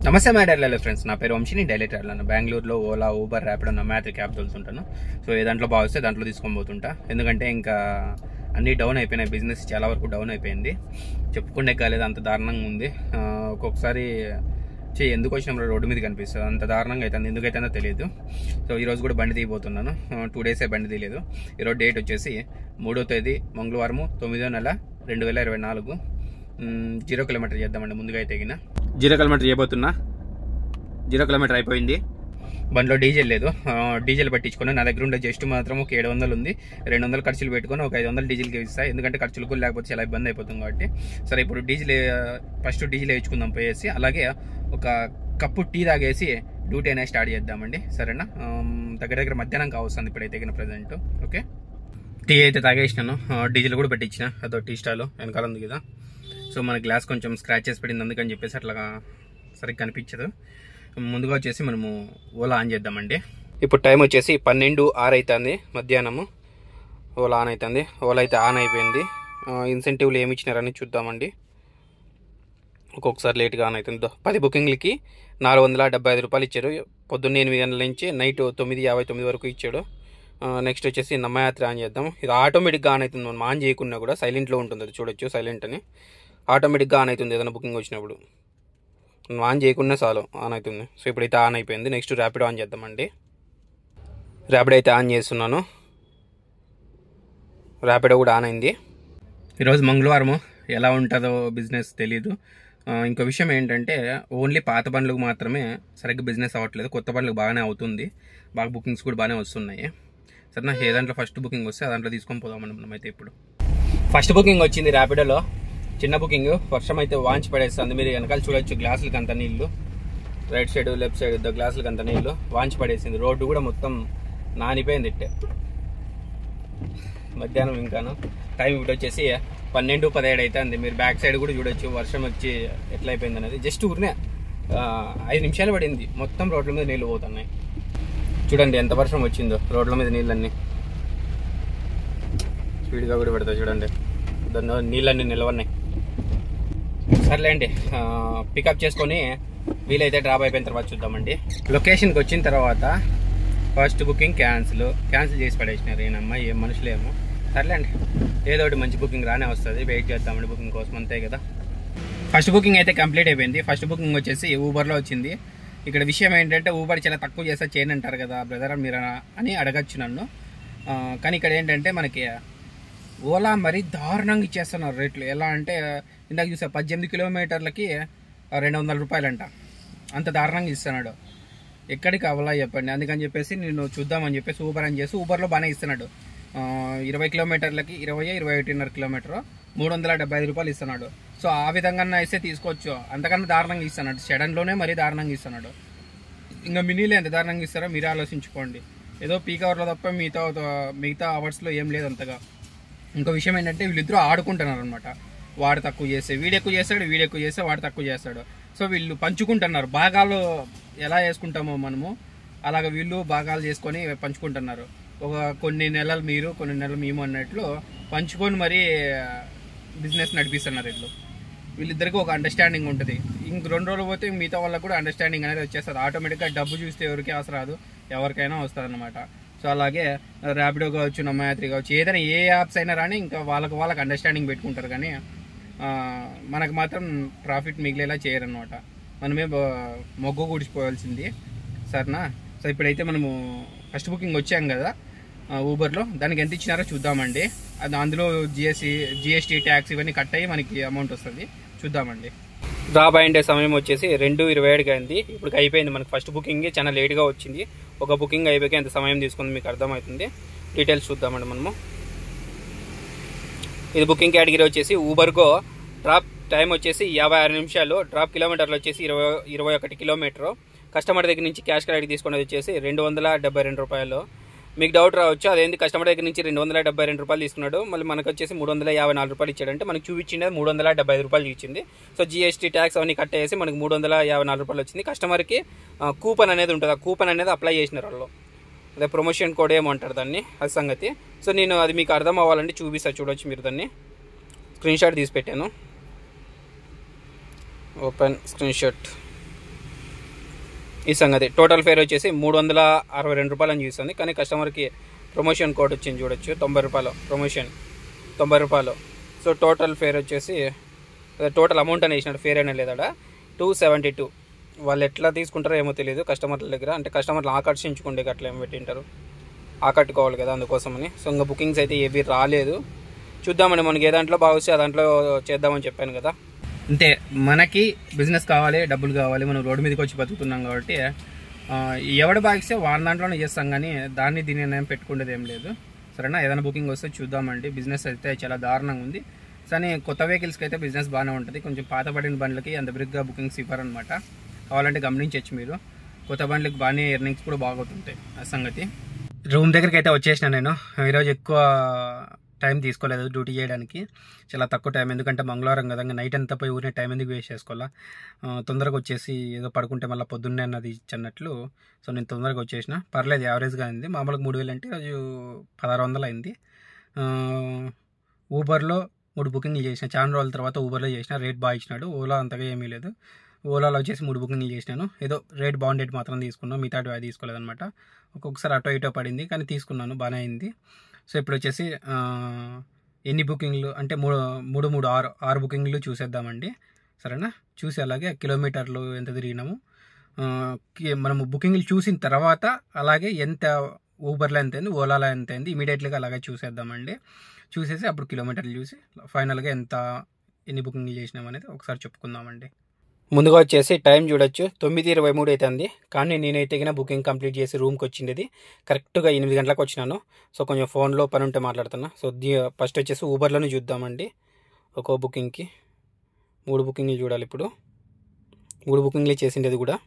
నమస్తే my daily friends, నా పేరు వంశీ. నేను డైలీ ట్రావెల్ బెంగళూరులో ఓలా, ఊబర్, ర్యాపిడో, నమాత్రి క్యాబ్ తోలుతుంటాను. సో ఏ దాంట్లో బాగుస్తే దాంట్లో తీసుకొని పోతుంటా. ఎందుకంటే ఇంకా అన్నీ డౌన్ అయిపోయినాయి, బిజినెస్ చాలా వరకు డౌన్ అయిపోయింది. చెప్పుకుంటే కాలేదు, అంత దారుణంగా ఉంది. ఒక్కొక్కసారి ఎందుకు వచ్చిన రోడ్డు మీద కనిపిస్తుంది, అంత దారుణంగా అవుతుంది. ఎందుకైతుందో తెలియదు. సో ఈరోజు కూడా బండి తీయబోతున్నాను. 2 డేసే బండి తీయలేదు. ఈరోజు డేట్ వచ్చేసి 3వ తేదీ మంగళవారము 9వ నెల 2024. 0 కిలోమీటర్ చేద్దామండి. ముందుగా అయితే 0 కిలోమీటర్ చేయబోతున్నా. 0 కిలోమీటర్ అయిపోయింది. బండిలో డీజిల్ లేదు. డీజిల్ పట్టించుకొని నా దగ్గర ఉండే జస్ట్ మాత్రం ఒక 700 ఉంది. 200 ఖర్చులు పెట్టుకొని ఒక 500 డీజిల్కి ఇస్తాయి. ఎందుకంటే ఖర్చులకు లేకపోతే చాలా ఇబ్బంది అయిపోతుంది కాబట్టి. సరే, ఇప్పుడు ఫస్ట్ డీజిల్ వేయించుకుందాం పోయేసి. అలాగే ఒక కప్పు టీ తాగేసి డ్యూటీ అనేది స్టార్ట్ చేద్దామండి. సరేనా? దగ్గర మధ్యాహ్నం కావస్తుంది ఇప్పుడైతే ప్రజెంట్. ఓకే, టీ అయితే తాగేసినాను. డీజిల్ కూడా పెట్టించిన. అదో టీ స్టాల్ వెనకాల ఉంది కదా. సో మన గ్లాస్ కొంచెం స్క్రాచెస్ పడింది, అందుకని చెప్పేసి అట్లా సరిగ్గా కనిపించదు. ముందుగా వచ్చేసి మనము ఓలా ఆన్ చేద్దామండి. ఇప్పుడు టైం వచ్చేసి 12:06 అవుతుంది మధ్యాహ్నము. ఓలా ఆన్ అవుతుంది. ఓలా అయితే ఆన్ అయిపోయింది. ఇన్సెంటివ్లు ఏమి ఇచ్చినారని చూద్దామండి. ఒక్కొక్కసారి లేట్గా ఆన్ అవుతుంది. 10 బుకింగ్లకి 475 రూపాయలు ఇచ్చారు. పొద్దున్న 8 గంటల నుంచి నైట్ 9:59 వరకు ఇచ్చాడు. నెక్స్ట్ వచ్చేసి నమ్మయాత్ర ఆన్ చేద్దాం. ఇది ఆటోమేటిక్గా ఆన్ అవుతుంది. మనం ఆన్ చేయకున్నా కూడా సైలెంట్లో ఉంటుంది. అది చూడొచ్చు, సైలెంట్ అని ఆటోమేటిక్గా ఆన్ అవుతుంది. ఏదైనా బుకింగ్ వచ్చినప్పుడు మనం ఆన్ చేయకుండా చాలు ఆన్ అవుతుంది. సో ఇప్పుడైతే ఆన్ అయిపోయింది. నెక్స్ట్ ర్యాపిడో ఆన్ చేద్దామండి. ర్యాపిడో అయితే ఆన్ చేస్తున్నాను. ర్యాపిడో కూడా ఆన్ అయింది. ఈరోజు మంగళవారము, ఎలా ఉంటుందో బిజినెస్ తెలీదు. ఇంకో విషయం ఏంటంటే, ఓన్లీ పాత బండ్లకు మాత్రమే సరిగ్గా బిజినెస్ అవ్వట్లేదు. కొత్త బండ్లకు బాగానే అవుతుంది. బాగా బుకింగ్స్ కూడా బాగానే వస్తున్నాయి. సరేనా? ఏ దాంట్లో ఫస్ట్ బుకింగ్ వస్తే ఆ దాంట్లో తీసుకొని పోదామని మనమైతే ఇప్పుడు ఫస్ట్ బుకింగ్ వచ్చింది ర్యాపిడోలో. చిన్న బుకింగ్. వర్షం అయితే వాంచి పడేస్తుంది. మీరు వెనకాల చూడొచ్చు, గ్లాసులకి అంత నీళ్లు. రైట్ సైడ్ లెఫ్ట్ సైడ్ గ్లాసులకి అంత నీళ్లు వాంచి పడేసింది. రోడ్డు కూడా మొత్తం నానిపోయింది ఇట్టే. మధ్యాహ్నం ఇంకాను టైం ఇప్పుడు వచ్చేసి 12:17 అవుతుంది. మీరు బ్యాక్ సైడ్ కూడా చూడొచ్చు, వర్షం వచ్చి ఎట్లా అయిపోయింది అనేది. జస్ట్ ఊరినే 5 నిమిషాలు పడింది, మొత్తం రోడ్ల మీద నీళ్ళు పోతున్నాయి. చూడండి ఎంత వర్షం వచ్చిందో. రోడ్ల మీద నీళ్ళన్నీ స్పీడ్గా కూడా పెడతాయి. చూడండి, దాన్ని నీళ్ళన్నీ నిలవన్నాయి. సర్లేండి, పికప్ చేసుకొని వీలైతే డ్రాప్ అయిపోయిన తర్వాత చూద్దామండి. లొకేషన్కి వచ్చిన తర్వాత ఫస్ట్ బుకింగ్ క్యాన్సిల్ చేసి పడేసినారు. ఏనమ్మా, ఏం మనుషులేమో. సర్లేండి, ఏదో ఒకటి మంచి బుకింగ్ రానే వస్తుంది. వెయిట్ చేద్దామండి బుకింగ్ కోసం, అంతే కదా. ఫస్ట్ బుకింగ్ అయితే కంప్లీట్ అయిపోయింది. ఫస్ట్ బుకింగ్ వచ్చేసి ఊబర్లో వచ్చింది. ఇక్కడ విషయం ఏంటంటే, ఊబర్ చాలా తక్కువ చేస్తే చేయను అంటారు కదా బ్రదర్ మీరు అని అడగచ్చు నన్ను. కానీ ఇక్కడ ఏంటంటే మనకి ఓలా మరీ దారుణంగా ఇచ్చేస్తున్నారు రేట్లు. ఎలా అంటే, ఇందాక చూసా 18 కిలోమీటర్లకి 200 రూపాయలంట. అంత దారుణంగా ఇస్తున్నాడు. ఎక్కడికి అవ్వాలా చెప్పండి. అందుకని చెప్పేసి నేను చూద్దామని చెప్పేసి ఊబర్ అని చేసి ఊబర్లో బాగానే ఇస్తున్నాడు. 20 కిలోమీటర్లకి 21.5 కిలోమీటర్ 375 రూపాయలు ఇస్తున్నాడు. సో ఆ విధంగా ఇస్తే తీసుకోవచ్చు. అంతకన్నా దారుణంగా ఇస్తున్నాడు. సెడన్లోనే మరీ దారుణంగా ఇస్తున్నాడు. ఇంకా మినీలో ఎంత దారుణంగా ఇస్తారో మీరే ఆలోచించుకోండి. ఏదో పీక్ అవర్లో తప్ప మిగతా అవర్స్లో ఏం లేదు అంతగా. ఇంకో విషయం ఏంటంటే, వీళ్ళిద్దరూ ఆడుకుంటున్నారు అనమాట. వాడు తక్కువ చేస్తే వీడు ఎక్కువ చేస్తాడు, వీడు ఎక్కువ చేస్తే వాడు తక్కువ చేస్తాడు. సో వీళ్ళు పంచుకుంటున్నారు. భాగాలు ఎలా వేసుకుంటామో మనము, అలాగ వీళ్ళు భాగాలు చేసుకొని పంచుకుంటున్నారు. కొన్ని నెలలు మీరు, కొన్ని నెలలు మేము అన్నట్లు పంచుకొని మరీ బిజినెస్ నడిపిస్తున్నారు. వీళ్ళిద్దరికి ఒక అండర్స్టాండింగ్ ఉంటుంది. ఇంక 2 రోజులు పోతే మిగతా వాళ్ళకి కూడా అండర్స్టాండింగ్ అనేది వచ్చేస్తుంది. ఆటోమేటిక్గా డబ్బు చూస్తే ఎవరికి ఆశ రాదు, ఎవరికైనా వస్తుంది అనమాట. సో అలాగే ర్యాపిడో కావచ్చు, నమ్మయాత్రి కావచ్చు, ఏదైనా ఏ యాప్స్ అయినా రాని ఇంకా వాళ్ళకి అండర్స్టాండింగ్ పెట్టుకుంటారు. కానీ మనకు మాత్రం ప్రాఫిట్ మిగిలేలా చేయరనమాట. మనమే మొగ్గు కూడిచిపోవాల్సింది. సరేనా? సో ఇప్పుడైతే మనము ఫస్ట్ బుకింగ్ వచ్చాం కదా ఊబర్లో, దానికి ఎంత ఇచ్చినారో చూద్దామండి. అందులో జిఎస్టీ ట్యాక్స్ ఇవన్నీ కట్ అయ్యి మనకి అమౌంట్ వస్తుంది. చూద్దామండి. డ్రాప్ అయ్యే సమయం వచ్చేసి 2:27 అయింది. ఇప్పుడు అయిపోయింది మనకి ఫస్ట్ బుకింగ్. చాలా లేట్గా వచ్చింది. ఒక బుకింగ్ అయిపోయి ఎంత సమయం తీసుకుంది మీకు అర్థమవుతుంది. డీటెయిల్స్ చూద్దామండి మనము. ఇది బుకింగ్ కేటగిరీ వచ్చేసి ఊబర్గో. డ్రాప్ టైం వచ్చేసి 56 నిమిషాలు. డ్రాప్ కిలోమీటర్లు వచ్చేసి 21 కిలోమీటరు. కస్టమర్ దగ్గర నుంచి క్యాష్ క్రెడిట్ తీసుకునేది వచ్చేసి 272 రూపాయలు. మీకు డౌట్ రావచ్చు, అదేంటి కస్టమర్ దగ్గర నుంచి 272 రూపాయలు తీసుకున్నాడు, మళ్ళీ మనకు వచ్చేసి 354 రూపాయలు ఇచ్చాడంటే, మనకు చూపించింది 375 రూపాయలు ఇచ్చింది. సో జిఎస్టీ ట్యాక్స్ అవన్నీ కట్ చేసి మనకు 354 రూపాయలు వచ్చింది. కస్టమర్కి కూపన్ అనేది ఉంటుంది. ఆ కూపన్ అనేది అప్లై చేసినారు వాళ్ళు. అదే ప్రమోషన్ కోడ్ ఏమో అంటారు దాన్ని, అది సంగతి. సో నేను అది మీకు అర్థం అవ్వాలంటే చూపిస్తా, చూడొచ్చు మీరు. దాన్ని స్క్రీన్ షాట్ తీసి పెట్టాను. Open screen shot. ఈ సంగతి. టోటల్ ఫేర్ వచ్చేసి 362 రూపాయలు అని చూస్తుంది. కానీ కస్టమర్కి ప్రమోషన్ కోడ్ వచ్చింది చూడొచ్చు, 90 రూపాయలు ప్రమోషన్, 90 రూపాయలు. సో టోటల్ ఫేర్ వచ్చేసి టోటల్ అమౌంట్ అని వేసినాడు, ఫేర్ అయినా లేదా 272. వాళ్ళు ఎట్లా తీసుకుంటారో ఏమో తెలియదు కస్టమర్ల దగ్గర. అంటే కస్టమర్లు ఆకర్షించుకుంటే అట్లా ఏం పెట్టింటారు, ఆకట్టుకోవాలి కదా, అందుకోసమని. సో ఇంకా బుకింగ్స్ అయితే ఏవి రాలేదు. చూద్దామని, మనకి ఏ దాంట్లో బాగా వస్తే ఆ దాంట్లో చేద్దామని చెప్పాను కదా. అంతే, మనకి బిజినెస్ కావాలి, డబ్బులు కావాలి, మనం రోడ్డు మీదకి వచ్చి బతుకుతున్నాం కాబట్టి ఎవడు బాగిస్తే వాళ్ళ దాంట్లోనే చేస్తాం, కానీ దాన్ని దీన్ని ఏం పెట్టుకునేది ఏం లేదు. సరేనా, ఏదైనా బుకింగ్ వస్తే చూద్దామండి. బిజినెస్ అయితే చాలా దారుణంగా ఉంది. కానీ కొత్త వెహికల్స్కి అయితే బిజినెస్ బాగానే ఉంటుంది. కొంచెం పాతపడిన బండ్లకి అంత బిరిగ్గా బుకింగ్స్ ఇవ్వరనమాట. కావాలంటే గమనించవచ్చు మీరు. కొత్త బండ్లకి బాగానే ఎర్నింగ్స్ కూడా బాగుంటుంటాయి. ఆ సంగతి. రూమ్ దగ్గరికి అయితే వచ్చేసిన నేను. ఈరోజు ఎక్కువ టైం తీసుకోలేదు డ్యూటీ చేయడానికి, చాలా తక్కువ టైం. ఎందుకంటే మంగళవారం కదా, నైట్ అంతా పోయి ఊరినే టైం ఎందుకు వేస్ట్ చేసుకోవాలా, తొందరగా వచ్చేసి ఏదో పడుకుంటే మళ్ళీ పొద్దున్నే అన్నది ఇచ్చన్నట్లు. సో నేను తొందరగా వచ్చేసిన. పర్లేదు, యావరేజ్గా అయింది. మామూలుగా 3000 అంటే రోజు 1600 అయింది. ఊబర్లో 3 బుకింగ్లు చేసిన, చాలా రోజుల తర్వాత ఊబర్లో చేసిన. రేట్ బాగా ఇచ్చినాడు. ఓలా అంతగా ఏమీ లేదు. ఓలాలో వచ్చేసి 3 బుకింగ్లు చేసినాను. ఏదో రేట్ బాగుండేది మాత్రం తీసుకున్నాను, మిగతా అది తీసుకోలేదన్నమాట. ఒక్కొక్కసారి అటో ఇటో పడింది, కానీ తీసుకున్నాను, బాగానే అయింది. సో ఇప్పుడు వచ్చేసి ఎన్ని బుకింగ్లు అంటే 6 బుకింగ్లు చూసేద్దామండి. సరేనా, చూసి అలాగే కిలోమీటర్లు ఎంత తిరిగినాము, మనము బుకింగ్లు చూసిన తర్వాత అలాగే ఎంత ఊబర్లో ఎంత అయింది, ఓలాలో ఎంత అయింది, ఇమీడియట్లీగా అలాగే చూసేద్దామండి. చూసేసి అప్పుడు కిలోమీటర్లు చూసి ఫైనల్గా ఎన్ని బుకింగ్లు చేసినాం అనేది ఒకసారి చెప్పుకుందామండి. ముందుగా వచ్చేసి టైం చూడొచ్చు, 9:23 అవుతుంది. కానీ నేనైతే బుకింగ్ కంప్లీట్ చేసి రూమ్కి వచ్చింది కరెక్ట్గా 8 గంటలకు వచ్చినాను. సో కొంచెం ఫోన్లో పని ఉంటే మాట్లాడుతున్నా. సో ఫస్ట్ వచ్చేసి ఊబర్లోనే చూద్దామండి. ఒక్కో బుకింగ్కి 3 బుకింగ్లు చూడాలి. ఇప్పుడు 3 బుకింగ్లు చేసింది. అది కూడా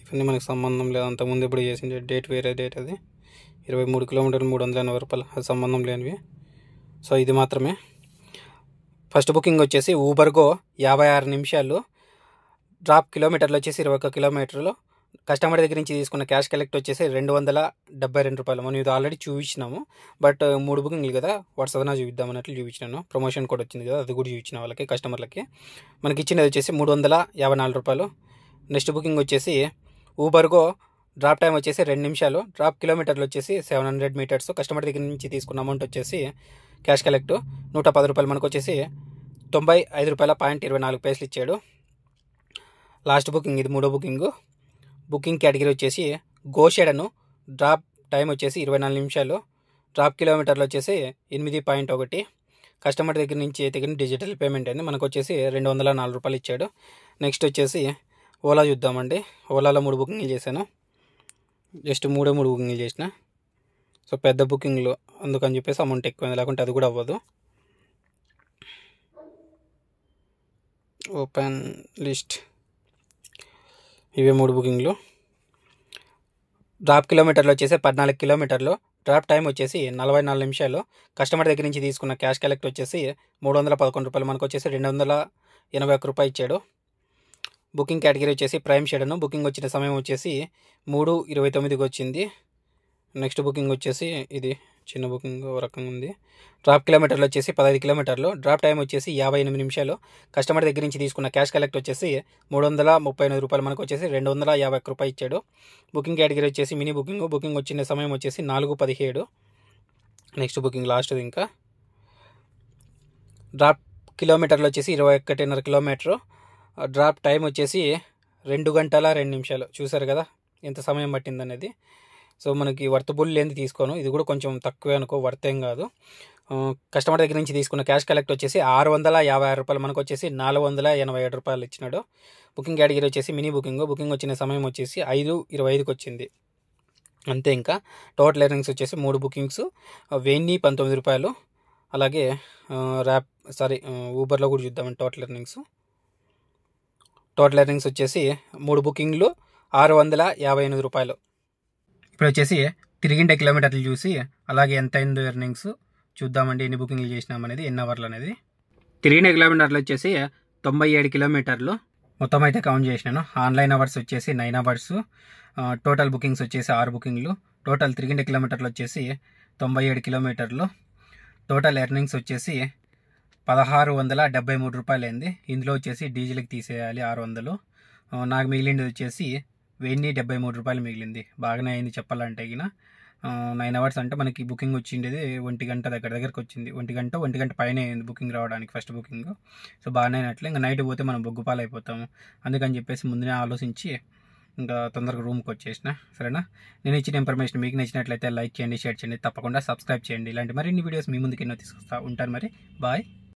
ఇవన్నీ మనకు సంబంధం లేదు. అంతకుముందు ఇప్పుడు చేసింది డేట్ వేరే డేట్. అది 23 కిలోమీటర్లు 380 రూపాయలు, అది సంబంధం లేనివి. సో ఇది మాత్రమే. ఫస్ట్ బుకింగ్ వచ్చేసి ఊబర్గో 56 నిమిషాలు, డ్రాప్ కిలోమీటర్లు వచ్చేసి 21 కిలోమీటర్లు. కస్టమర్ దగ్గర నుంచి తీసుకున్న క్యాష్ కలెక్ట్ వచ్చేసి 272 రూపాయలు. మనం ఇది ఆల్రెడీ చూపించినాము, బట్ 3 బుకింగ్లు కదా, వాట్సాప్న చూపిద్దాం అన్నట్లు చూపించినాను. ప్రమోషన్ కూడా వచ్చింది కదా, అది కూడా చూపించిన వాళ్ళకి, కస్టమర్లకి. మనకి ఇచ్చినది వచ్చేసి 354 రూపాయలు. నెక్స్ట్ బుకింగ్ వచ్చేసి ఊబర్గో డ్రాప్ టైం వచ్చేసి 2 నిమిషాలు, డ్రాప్ కిలోమీటర్లు వచ్చేసి 700 మీటర్స్. కస్టమర్ దగ్గర నుంచి తీసుకున్న అమౌంట్ వచ్చేసి క్యాష్ కలెక్ట్ 110 రూపాయలు. మనకు వచ్చేసి 95 రూపాయల 24 పైసలు ఇచ్చాడు. లాస్ట్ బుకింగ్ ఇది, 3వ బుకింగ్. బుకింగ్ కేటగిరీ వచ్చేసి గోషెడను, డ్రాప్ టైం వచ్చేసి 24 నిమిషాలు, డ్రాప్ కిలోమీటర్లు వచ్చేసి 8.1. కస్టమర్ దగ్గర నుంచి డిజిటల్ పేమెంట్ అయింది. మనకు వచ్చేసి 204 రూపాయలు ఇచ్చాడు. నెక్స్ట్ వచ్చేసి ఓలా చూద్దామండి. ఓలాలో 3 బుకింగ్లు చేశాను, జస్ట్ 3 బుకింగ్లు చేసిన. సో పెద్ద బుకింగ్లు అందుకని చెప్పేసి అమౌంట్ ఎక్కువైంది, లేకుంటే అది కూడా అవ్వదు. Open list. ఇవే 3 బుకింగ్లు. డ్రాప్ కిలోమీటర్లు వచ్చేసి 14 కిలోమీటర్లు, డ్రాప్ టైం వచ్చేసి 44 నిమిషాలు. కస్టమర్ దగ్గర నుంచి తీసుకున్న క్యాష్ కలెక్ట్ వచ్చేసి 311 రూపాయలు. మనకు వచ్చేసి 281 రూపాయలు ఇచ్చాడు. బుకింగ్ కేటగిరీ వచ్చేసి ప్రైమ్ షెడను. బుకింగ్ వచ్చిన సమయం వచ్చేసి 3:29కి వచ్చింది. నెక్స్ట్ బుకింగ్ వచ్చేసి ఇది చిన్న బుకింగ్ ఓ రకంగా ఉంది. డ్రాప్ కిలోమీటర్లు వచ్చేసి 15 కిలోమీటర్లు, డ్రాప్ టైం వచ్చేసి 58 నిమిషాలు. కస్టమర్ దగ్గర నుంచి తీసుకున్న క్యాష్ కలెక్ట్ వచ్చేసి 338 రూపాయలు. మనకు వచ్చేసి 251 రూపాయలు ఇచ్చాడు. బుకింగ్ కేటగిరీ వచ్చేసి మినీ బుకింగ్. బుకింగ్ వచ్చిన సమయం వచ్చేసి 4:17. నెక్స్ట్ బుకింగ్ లాస్ట్ది. ఇంకా డ్రాప్ కిలోమీటర్లు వచ్చేసి 21.5 కిలోమీటరు, డ్రాప్ టైం వచ్చేసి 2 గంటల 2 నిమిషాలు. చూసారు కదా ఎంత సమయం పట్టిందనేది. సో మనకి వర్తబుల్ లేనిది తీసుకోను, ఇది కూడా కొంచెం తక్కువే అనుకో, వర్త్ ఏం కాదు. కస్టమర్ దగ్గర నుంచి తీసుకున్న క్యాష్ కలెక్ట్ వచ్చేసి 656 రూపాయలు. మనకు వచ్చేసి 487 రూపాయలు ఇచ్చినాడు. బుకింగ్ కేటగిరీ వచ్చేసి మినీ బుకింగ్. బుకింగ్ వచ్చిన సమయం వచ్చేసి 5:25కి వచ్చింది. అంతే. ఇంకా టోటల్ ఎర్నింగ్స్ వచ్చేసి 3 బుకింగ్స్ 1019 రూపాయలు. అలాగే ఊబర్లో కూడా చూద్దామండి టోటల్ ఎర్నింగ్స్ వచ్చేసి 3 బుకింగ్లు 658 రూపాయలు. ఇప్పుడు వచ్చేసి తిరిగిండే కిలోమీటర్లు చూసి అలాగే ఎంత అయిందో ఎర్నింగ్స్ చూద్దామండి, ఎన్ని బుకింగ్లు చేసినామనేది, ఎన్ని అవర్లు అనేది. తిరిగిన కిలోమీటర్లు వచ్చేసి 97 కిలోమీటర్లు మొత్తం అయితే కౌంట్ చేసినాను. ఆన్లైన్ అవర్స్ వచ్చేసి 9 అవర్స్. టోటల్ బుకింగ్స్ వచ్చేసి 6 బుకింగ్లు. టోటల్ తిరిగిండే కిలోమీటర్లు వచ్చేసి 97 కిలోమీటర్లు. టోటల్ ఎర్నింగ్స్ వచ్చేసి 1673 రూపాయలు అయింది. ఇందులో వచ్చేసి డీజిల్కి తీసేయాలి 600. నాకు మిగిలింది వచ్చేసి 1073 రూపాయలు మిగిలింది. బాగానే అయింది చెప్పాలంటే గిన. 9 అవర్స్ అంటే మనకి బుకింగ్ వచ్చిండేది 1 గంట దగ్గరికి వచ్చింది. 1 గంట పైన అయింది బుకింగ్ రావడానికి, ఫస్ట్ బుకింగ్. సో బాగానే అయినట్లే. ఇంకా నైట్ పోతే మనం బొగ్గుపాలు అయిపోతాము. అందుకని చెప్పేసి ముందునే ఆలోచించి ఇంకా తొందరగా రూమ్కి వచ్చేసిన. సరేనా? నేను ఇచ్చిన ఇన్ఫర్మేషన్ మీకు నచ్చినట్లయితే లైక్ చేయండి, షేర్ చేయండి, తప్పకుండా సబ్స్క్రైబ్ చేయండి. ఇలాంటి మరిన్ని వీడియోస్ మీ ముందుకు ఎన్నో తీసుకొస్తా ఉంటాను. మరి బాయ్.